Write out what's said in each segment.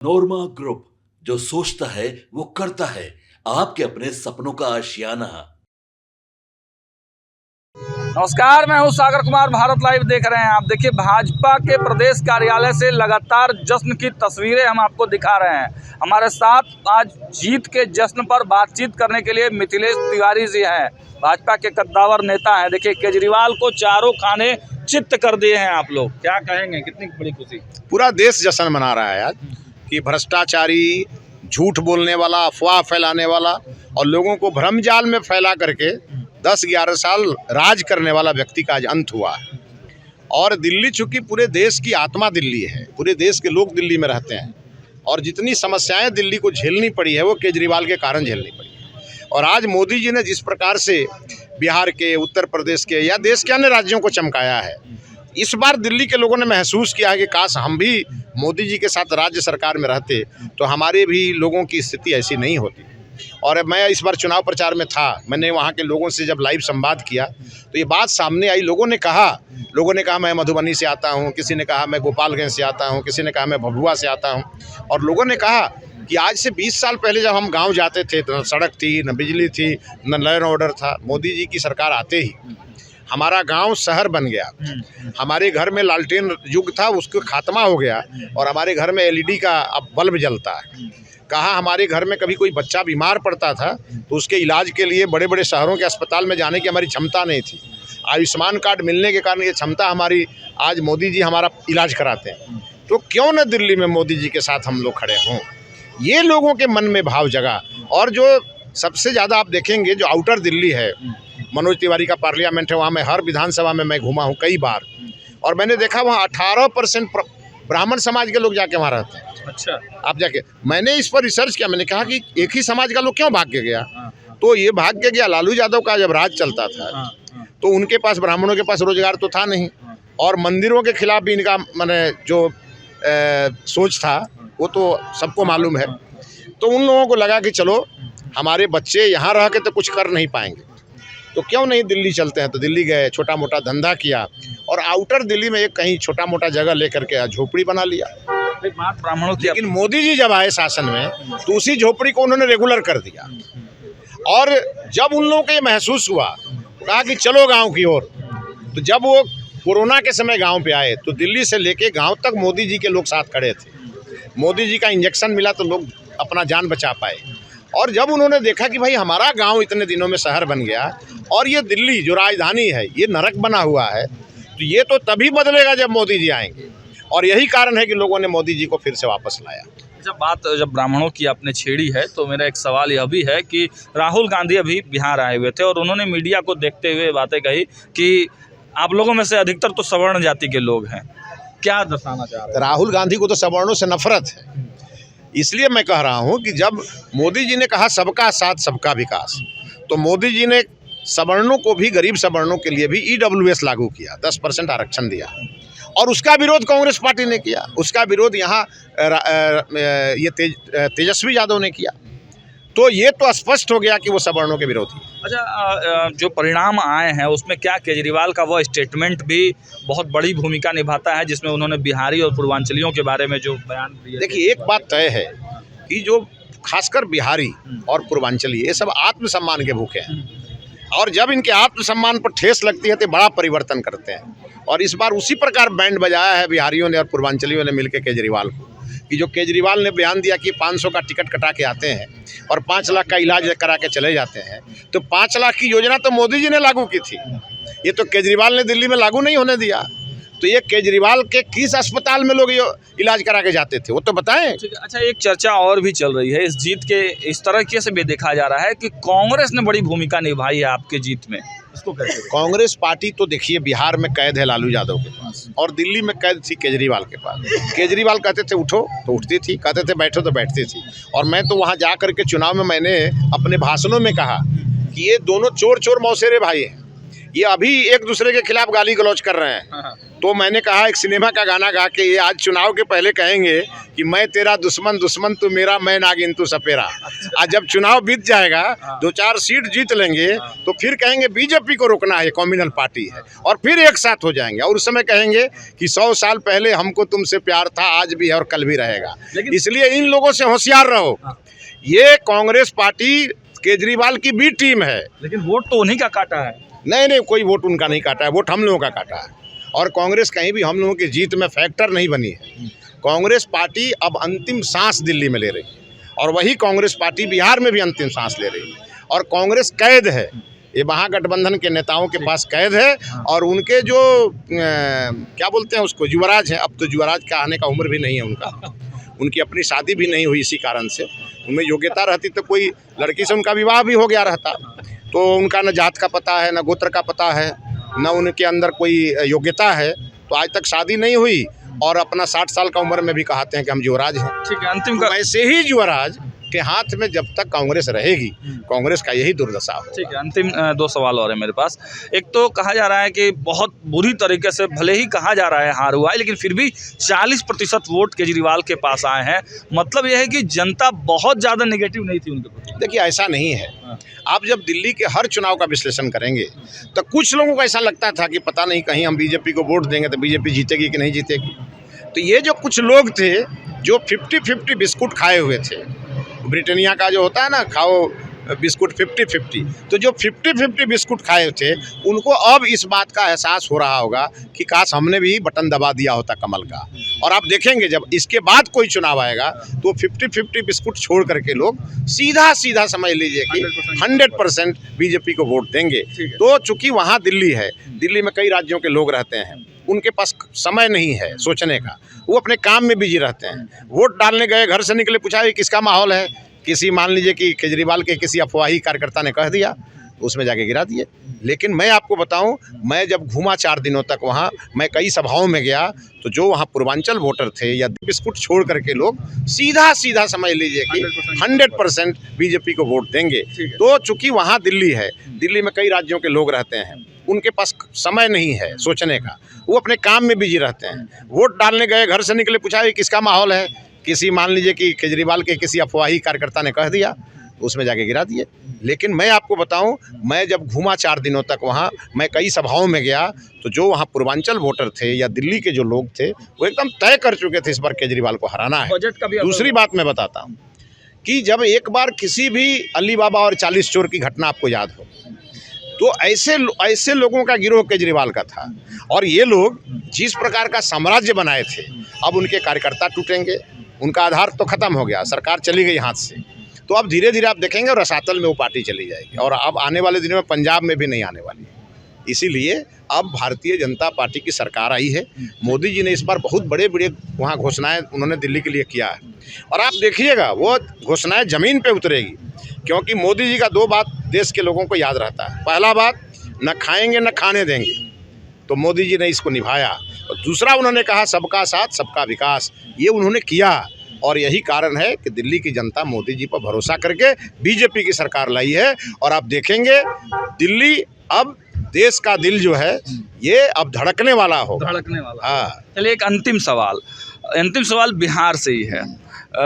नोरमा group, जो सोचता है वो करता है। आपके अपने सपनों का आशियाना। नमस्कार, मैं हूं सागर कुमार। भारत लाइव देख रहे हैं आप। देखिए, भाजपा के प्रदेश कार्यालय से लगातार जश्न की तस्वीरें हम आपको दिखा रहे हैं। हमारे साथ आज जीत के जश्न पर बातचीत करने के लिए मिथिलेश तिवारी जी हैं, भाजपा के कद्दावर नेता हैं। देखिए, केजरीवाल को चारों खाने चित्त कर दिए हैं आप लोग। क्या कहेंगे, कितनी बड़ी खुशी? पूरा देश जश्न मना रहा है आज कि भ्रष्टाचारी, झूठ बोलने वाला, अफवाह फैलाने वाला और लोगों को भ्रमजाल में फैला करके 10-11 साल राज करने वाला व्यक्ति का आज अंत हुआ है। और दिल्ली चूंकि पूरे देश की आत्मा दिल्ली है, पूरे देश के लोग दिल्ली में रहते हैं और जितनी समस्याएं दिल्ली को झेलनी पड़ी है वो केजरीवाल के कारण झेलनी पड़ी है। और आज मोदी जी ने जिस प्रकार से बिहार के, उत्तर प्रदेश के या देश के अन्य राज्यों को चमकाया है, इस बार दिल्ली के लोगों ने महसूस किया है कि काश हम भी मोदी जी के साथ राज्य सरकार में रहते तो हमारे भी लोगों की स्थिति ऐसी नहीं होती। और मैं इस बार चुनाव प्रचार में था, मैंने वहाँ के लोगों से जब लाइव संवाद किया तो ये बात सामने आई। लोगों ने कहा मैं मधुबनी से आता हूँ, किसी ने कहा मैं गोपालगंज से आता हूँ, किसी ने कहा मैं भभुआ से आता हूँ। और लोगों ने कहा कि आज से 20 साल पहले जब हम गाँव जाते थे तो न सड़क थी, न बिजली थी, न लॉ एंड ऑर्डर था। मोदी जी की सरकार आते ही हमारा गांव शहर बन गया। हमारे घर में लालटेन युग था, उसका खात्मा हो गया और हमारे घर में एलईडी का अब बल्ब जलता है। कहा हमारे घर में कभी कोई बच्चा बीमार पड़ता था तो उसके इलाज के लिए बड़े बड़े शहरों के अस्पताल में जाने की हमारी क्षमता नहीं थी। आयुष्मान कार्ड मिलने के कारण ये क्षमता हमारी, आज मोदी जी हमारा इलाज कराते हैं। तो क्यों न दिल्ली में मोदी जी के साथ हम लोग खड़े हों, ये लोगों के मन में भाव जगा। और जो सबसे ज़्यादा आप देखेंगे, जो आउटर दिल्ली है, मनोज तिवारी का पार्लियामेंट है, वहाँ मैं हर विधानसभा में मैं घूमा हूँ कई बार और मैंने देखा वहाँ 18% ब्राह्मण समाज के लोग जाके वहाँ रहते हैं। अच्छा, आप जाके, मैंने इस पर रिसर्च किया, मैंने कहा कि एक ही समाज का लोग क्यों भाग के गया। तो ये भाग के गया, लालू यादव का जब राज चलता था तो उनके पास, ब्राह्मणों के पास रोजगार तो था नहीं और मंदिरों के खिलाफ भी इनका मैंने जो सोच था वो तो सबको मालूम है। तो उन लोगों को लगा कि चलो हमारे बच्चे यहाँ रह के तो कुछ कर नहीं पाएंगे तो क्यों नहीं दिल्ली चलते हैं। तो दिल्ली गए, छोटा मोटा धंधा किया और आउटर दिल्ली में एक कहीं छोटा मोटा जगह लेकर के झोपड़ी बना लिया। ब्राह्मणों की, लेकिन मोदी जी जब आए शासन में तो उसी झोपड़ी को उन्होंने रेगुलर कर दिया। और जब उन लोगों को ये महसूस हुआ, कहा कि चलो गांव की ओर, तो जब वो कोरोना के समय गांव पे आए तो दिल्ली से लेके गांव तक मोदी जी के लोग साथ खड़े थे। मोदी जी का इंजेक्शन मिला तो लोग अपना जान बचा पाए। और जब उन्होंने देखा कि भाई हमारा गांव इतने दिनों में शहर बन गया और ये दिल्ली जो राजधानी है ये नरक बना हुआ है, तो ये तो तभी बदलेगा जब मोदी जी आएंगे। और यही कारण है कि लोगों ने मोदी जी को फिर से वापस लाया। जब ब्राह्मणों की आपने छेड़ी है तो मेरा एक सवाल यह भी है कि राहुल गांधी अभी बिहार आए हुए थे और उन्होंने मीडिया को देखते हुए बातें कही कि आप लोगों में से अधिकतर तो सवर्ण जाति के लोग हैं। क्या दर्शाना चाह रहे हैं? राहुल गांधी को तो सवर्णों से नफरत है। इसलिए मैं कह रहा हूं कि जब मोदी जी ने कहा सबका साथ सबका विकास, तो मोदी जी ने सवर्णों को भी, गरीब सवर्णों के लिए भी EWS लागू किया, 10% आरक्षण दिया और उसका विरोध कांग्रेस पार्टी ने किया। उसका विरोध यहाँ ये तेजस्वी यादव ने किया। तो ये तो स्पष्ट हो गया कि वो सवर्णों के विरोधी। अच्छा, जो परिणाम आए हैं उसमें क्या केजरीवाल का वो स्टेटमेंट भी बहुत बड़ी भूमिका निभाता है जिसमें उन्होंने बिहारी और पूर्वांचलियों के बारे में जो बयान दिए? देखिए, एक बात तय है कि जो खासकर बिहारी और पूर्वांचली ये सब आत्मसम्मान के भूखे हैं और जब इनके आत्मसम्मान पर ठेस लगती है तो बड़ा परिवर्तन करते हैं। और इस बार उसी प्रकार बैंड बजाया है बिहारियों ने और पूर्वांचलियों ने मिलकर केजरीवाल को, कि जो केजरीवाल ने बयान दिया कि 500 का टिकट कटा के आते हैं और 5 लाख का इलाज करा के चले जाते हैं। तो 5 लाख की योजना तो मोदी जी ने लागू की थी, ये तो केजरीवाल ने दिल्ली में लागू नहीं होने दिया। तो ये केजरीवाल के किस अस्पताल में लोग इलाज करा के जाते थे वो तो बताएं। अच्छा, एक चर्चा और भी चल रही है इस जीत के, इस तरह से भी देखा जा रहा है कि कांग्रेस ने बड़ी भूमिका निभाई है आपके जीत में। इसको कैसे? कांग्रेस पार्टी तो देखिए बिहार में कैद है लालू यादव के पास और दिल्ली में कैद थी केजरीवाल के पास। केजरीवाल कहते थे उठो तो उठती थी, कहते थे बैठो तो बैठती थी। और मैं तो वहाँ जा कर के चुनाव में मैंने अपने भाषणों में कहा कि ये दोनों चोर चोर मौसेरे भाई हैं। ये अभी एक दूसरे के खिलाफ गाली गलौज कर रहे हैं। तो मैंने कहा एक सिनेमा का गाना गा के ये आज चुनाव के पहले कहेंगे कि मैं तेरा दुश्मन दुश्मन तू मेरा, मैं नागिन तू सपेरा। आज जब चुनाव बीत जाएगा, 2-4 सीट जीत लेंगे, तो फिर कहेंगे बीजेपी को रोकना है, कम्युनल पार्टी है, और फिर एक साथ हो जाएंगे और उस समय कहेंगे कि 100 साल पहले हमको तुमसे प्यार था, आज भी है और कल भी रहेगा। इसलिए इन लोगों से होशियार रहो। ये कांग्रेस पार्टी केजरीवाल की बी टीम है। लेकिन वोट तो उन्हीं का काटा है। नहीं, कोई वोट उनका नहीं काटा है, वोट हम लोगों का काटा है। और कांग्रेस कहीं भी हम लोगों की जीत में फैक्टर नहीं बनी है। कांग्रेस पार्टी अब अंतिम सांस दिल्ली में ले रही है और वही कांग्रेस पार्टी बिहार में भी अंतिम सांस ले रही है। और कांग्रेस कैद है, ये महागठबंधन के नेताओं के पास कैद है। और उनके जो क्या बोलते हैं उसको, युवराज हैं, अब तो युवराज का आने का उम्र भी नहीं है उनका, उनकी अपनी शादी भी नहीं हुई इसी कारण से। उनमें योग्यता रहती तो कोई लड़की से उनका विवाह भी हो गया रहता। तो उनका न जात का पता है, न गोत्र का पता है, न उनके अंदर कोई योग्यता है, तो आज तक शादी नहीं हुई और अपना 60 साल का उम्र में भी कहते हैं कि हम युवराज हैं। ठीक है, अंतिम तो वैसे ही युवराज के हाथ में जब तक कांग्रेस रहेगी, कांग्रेस का यही दुर्दशा हो। ठीक है, अंतिम 2 सवाल और है मेरे पास। एक तो कहा जा रहा है कि बहुत बुरी तरीके से, भले ही कहा जा रहा है हार हुआ है, लेकिन फिर भी 40% वोट केजरीवाल के पास आए हैं। मतलब यह है कि जनता बहुत ज़्यादा नेगेटिव नहीं थी उनके प्रति। देखिए ऐसा नहीं है। आप जब दिल्ली के हर चुनाव का विश्लेषण करेंगे तो कुछ लोगों को ऐसा लगता था कि पता नहीं कहीं हम बीजेपी को वोट देंगे तो बीजेपी जीतेगी कि नहीं जीतेगी। तो ये जो कुछ लोग थे जो 50-50 बिस्कुट खाए हुए थे, ब्रिटानिया का जो होता है ना, खाओ बिस्कुट 50-50, तो जो 50-50 बिस्कुट खाए थे उनको अब इस बात का एहसास हो रहा होगा कि काश हमने भी बटन दबा दिया होता कमल का। और आप देखेंगे जब इसके बाद कोई चुनाव आएगा तो 50-50 बिस्कुट छोड़ करके लोग सीधा समझ लीजिए कि 100% बीजेपी को वोट देंगे। तो चूंकि वहाँ दिल्ली है, दिल्ली में कई राज्यों के लोग रहते हैं, उनके पास समय नहीं है सोचने का, वो अपने काम में बिजी रहते हैं। वोट डालने गए, घर से निकले, पूछा ये किसका माहौल है, किसी मान लीजिए कि केजरीवाल के किसी अफवाही कार्यकर्ता ने कह दिया, तो उसमें जाके गिरा दिए। लेकिन मैं आपको बताऊं, मैं जब घूमा 4 दिनों तक वहाँ, मैं कई सभाओं में गया, तो जो वहाँ पूर्वांचल वोटर थे या बिस्कुट छोड़ करके लोग सीधा समझ लीजिए कि 100% बीजेपी को वोट देंगे। तो चूंकि वहाँ दिल्ली है, दिल्ली में कई राज्यों के लोग रहते हैं, उनके पास समय नहीं है सोचने का, वो अपने काम में बिजी रहते हैं। वोट डालने गए, घर से निकले, पूछा ये किसका माहौल है, किसी मान लीजिए कि केजरीवाल के किसी अफवाही कार्यकर्ता ने कह दिया, तो उसमें जाके गिरा दिए। लेकिन मैं आपको बताऊं, मैं जब घूमा 4 दिनों तक वहाँ, मैं कई सभाओं में गया, तो जो वहाँ पूर्वांचल वोटर थे या दिल्ली के जो लोग थे वो एकदम तय कर चुके थे इस बार केजरीवाल को हराना है। बजट का भी दूसरी बात मैं बताता हूँ कि जब एक बार किसी भी अली बाबा और 40 चोर की घटना आपको याद हो, तो ऐसे लोगों का गिरोह केजरीवाल का था। और ये लोग जिस प्रकार का साम्राज्य बनाए थे, अब उनके कार्यकर्ता टूटेंगे, उनका आधार तो खत्म हो गया, सरकार चली गई हाथ से। तो अब धीरे धीरे आप देखेंगे रसातल में वो पार्टी चली जाएगी और अब आने वाले दिनों में पंजाब में भी नहीं आने वाली। इसीलिए अब भारतीय जनता पार्टी की सरकार आई है। मोदी जी ने इस बार बहुत बड़े वहाँ घोषणाएं उन्होंने दिल्ली के लिए किया है और आप देखिएगा वो घोषणाएं ज़मीन पे उतरेगी, क्योंकि मोदी जी का 2 बात देश के लोगों को याद रहता है। पहला बात, न खाएंगे न खाने देंगे, तो मोदी जी ने इसको निभाया। और दूसरा उन्होंने कहा सबका साथ सबका विकास, ये उन्होंने किया। और यही कारण है कि दिल्ली की जनता मोदी जी पर भरोसा करके बीजेपी की सरकार लाई है। और आप देखेंगे दिल्ली अब देश का दिल जो है ये अब धड़कने वाला हो, धड़कने वाला। हाँ। चलिए एक अंतिम सवाल बिहार से ही है।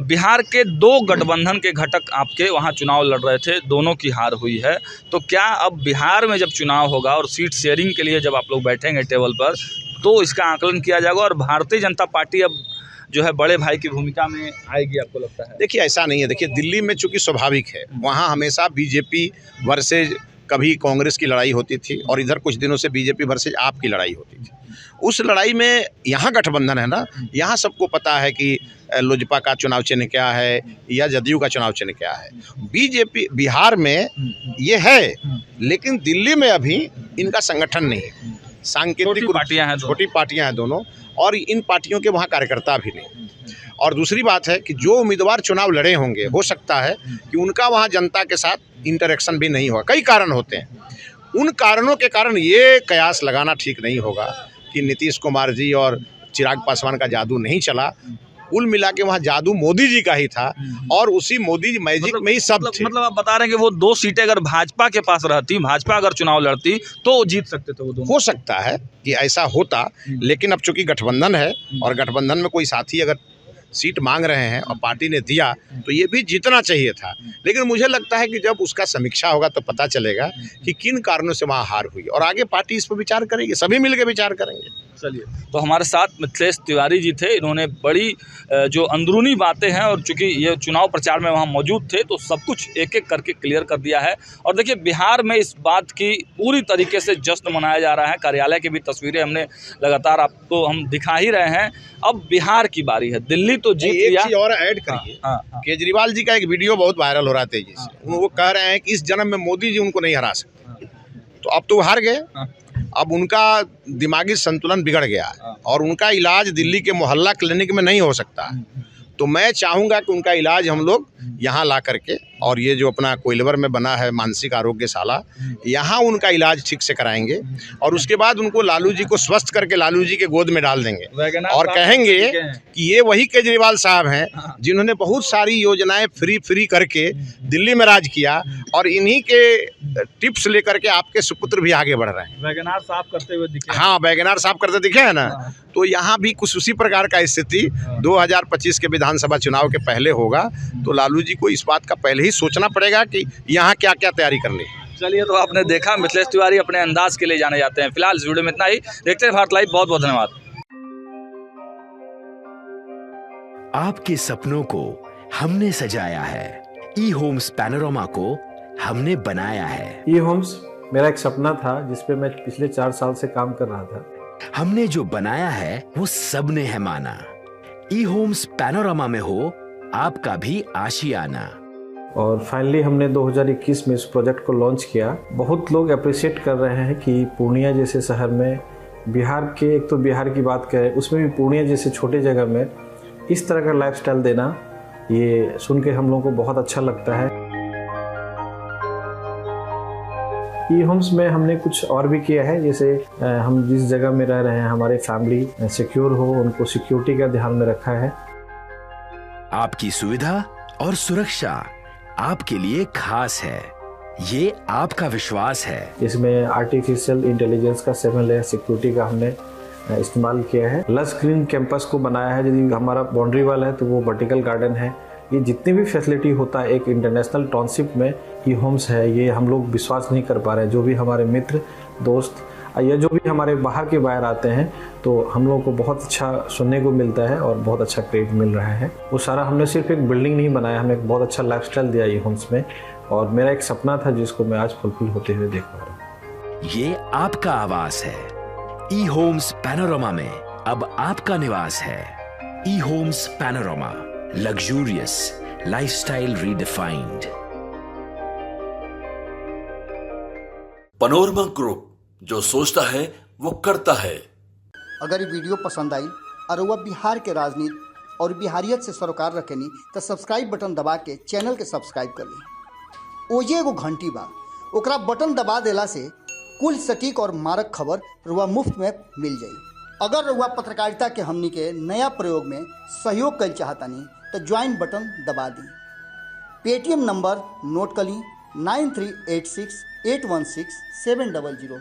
बिहार के 2 गठबंधन के घटक आपके वहाँ चुनाव लड़ रहे थे, दोनों की हार हुई है। तो क्या अब बिहार में जब चुनाव होगा और सीट शेयरिंग के लिए जब आप लोग बैठेंगे टेबल पर, तो इसका आकलन किया जाएगा और भारतीय जनता पार्टी अब जो है बड़े भाई की भूमिका में आएगी, आपको लगता है? देखिए ऐसा नहीं है। देखिए दिल्ली में चूंकि स्वाभाविक है, वहाँ हमेशा बीजेपी वर्सेज कभी कांग्रेस की लड़ाई होती थी और इधर कुछ दिनों से बीजेपी वर्सेज आप की लड़ाई होती थी। उस लड़ाई में यहाँ गठबंधन है ना, यहाँ सबको पता है कि लोजपा का चुनाव चिन्ह क्या है या जदयू का चुनाव चिन्ह क्या है। बीजेपी बिहार में ये है, लेकिन दिल्ली में अभी इनका संगठन नहीं है। सांकेतिक छोटी पार्टियां हैं दोनों, और इन पार्टियों के वहाँ कार्यकर्ता भी नहीं। और दूसरी बात है कि जो उम्मीदवार चुनाव लड़े होंगे, हो सकता है कि उनका वहाँ जनता के साथ इंटरेक्शन भी नहीं होगा। कई कारण होते हैं, उन कारणों के कारण ये कयास लगाना ठीक नहीं होगा कि नीतीश कुमार जी और चिराग पासवान का जादू नहीं चला। कुल मिला के वहाँ जादू मोदी जी का ही था और उसी मोदी जी मैजिक में ही सब थे। मतलब आप बता रहे हैं कि वो 2 सीटें अगर भाजपा के पास रहती, भाजपा अगर चुनाव लड़ती तो जीत सकते थे वो दोनों। हो सकता है कि ऐसा होता, लेकिन अब चूंकि गठबंधन है और गठबंधन में कोई साथी अगर सीट मांग रहे हैं और पार्टी ने दिया तो ये भी जीतना चाहिए था। लेकिन मुझे लगता है कि जब उसका समीक्षा होगा तो पता चलेगा कि किन कारणों से वहाँ हार हुई और आगे पार्टी इस पर विचार करेगी, सभी मिलकर विचार करेंगे। चलिए, तो हमारे साथ मिथिलेश तिवारी जी थे। इन्होंने बड़ी जो अंदरूनी बातें हैं और चूंकि ये चुनाव प्रचार में वहाँ मौजूद थे तो सब कुछ एक एक करके क्लियर कर दिया है। और देखिए, बिहार में इस बात की पूरी तरीके से जश्न मनाया जा रहा है। कार्यालय की भी तस्वीरें हमने लगातार आपको हम दिखा ही रहे हैं। अब बिहार की बारी है। दिल्ली तो जीत एक लिया। चीज और ऐड करिए, केजरीवाल जी का एक वीडियो बहुत वायरल हो रहा है तेजी से। वो कह रहे हैं कि इस जन्म में मोदी जी उनको नहीं हरा सकते, तो अब तो हार गए। अब उनका दिमागी संतुलन बिगड़ गया है और उनका इलाज दिल्ली के मोहल्ला क्लिनिक में नहीं हो सकता है। तो मैं चाहूँगा कि उनका इलाज हम लोग यहाँ ला करके, और ये जो अपना कोइलवर में बना है मानसिक आरोग्यशाला, यहाँ उनका इलाज ठीक से कराएंगे और उसके बाद उनको लालू जी को स्वस्थ करके लालू जी के गोद में डाल देंगे और कहेंगे कि ये वही केजरीवाल साहब हैं जिन्होंने बहुत सारी योजनाएं फ्री करके दिल्ली में राज किया और इन्हीं के टिप्स लेकर के आपके सुपुत्र भी आगे बढ़ रहे हैं। वैगनार साफ करते हुए दिखे। हाँ, वैगनार साफ करते दिखे हैं ना। तो यहाँ भी कुछ उसी प्रकार का स्थिति 2025 के विधानसभा चुनाव के पहले होगा। तो लालू जी को इस बात का पहले ही सोचना पड़ेगा कि यहाँ क्या क्या तैयारी करनी है। चलिए, तो आपने देखा मिथिलेश तिवारी अपने अंदाज के लिए जाने जाते हैं। फिलहाल इस वीडियो में इतना ही। देखते हैं भारत लाइव। बहुत बहुत धन्यवाद। आपके सपनों को हमने सजाया है, ई होम्स पैनोरमा को हमने बनाया है। ई होम्स मेरा एक सपना था जिस पे मैं पिछले 4 साल से काम कर रहा था। हमने जो बनाया है वो सबने है माना। ई होम्स पैनोरमा में हो आपका भी आशियाना। और फाइनली हमने 2021 में इस प्रोजेक्ट को लॉन्च किया। बहुत लोग अप्रिशिएट कर रहे हैं कि पूर्णिया जैसे शहर में, बिहार के, एक तो बिहार की बात करें उसमें भी पूर्णिया जैसे छोटे जगह में इस तरह का लाइफस्टाइल देना, ये सुन के हम लोगों को बहुत अच्छा लगता है। ई होम्स में हमने कुछ और भी किया है, जैसे हम जिस जगह में रह रहे हैं हमारे फैमिली सिक्योर हो, उनको सिक्योरिटी का ध्यान में रखा है। आपकी सुविधा और सुरक्षा आपके लिए खास है, ये आपका विश्वास है। इसमें आर्टिफिशियल इंटेलिजेंस का 7 लेयर सिक्योरिटी का हमने इस्तेमाल किया है। लस ग्रीन कैंपस को बनाया है। यदि हमारा बाउंड्री वाल है तो वो वर्टिकल गार्डन है। ये जितनी भी फैसिलिटी होता है एक इंटरनेशनल टाउनशिप में, ई होम्स है, ये हम लोग विश्वास नहीं कर पा रहे हैं। जो भी हमारे मित्र दोस्त या जो भी हमारे बाहर के बाहर आते हैं तो हम लोगों को बहुत अच्छा सुनने को मिलता है और बहुत अच्छा क्रेडिट मिल रहा है। वो सारा हमने सिर्फ एक बिल्डिंग नहीं बनाया, हमें एक बहुत अच्छा लाइफस्टाइल दिया ई होम्स में, और मेरा एक सपना था जिसको मैं आज फुलफिल होते हुए देख पा रहा हूँ। ये आपका आवास है। ई होम्स पैनोरमा में अब आपका निवास है। E homes panorama, luxurious lifestyle redefined. Panorama group, जो सोचता है वो करता है। अगर ये वीडियो पसंद आई और वह बिहार के राजनीति और बिहारियत से सरोकार रखेनी तो सब्सक्राइब बटन दबा के चैनल के सब्सक्राइब कर ली। ओजे एगो घंटी बा, ओकरा बटन दबा देला से कुल सटीक और मारक खबर रुआ मुफ्त में मिल जाई। अगर रुआ पत्रकारिता के हमनी के नया प्रयोग में सहयोग कर चाहतानी तो ज्वाइन बटन दबा दी। पेटीएम नंबर नोट कर ली 9386816700।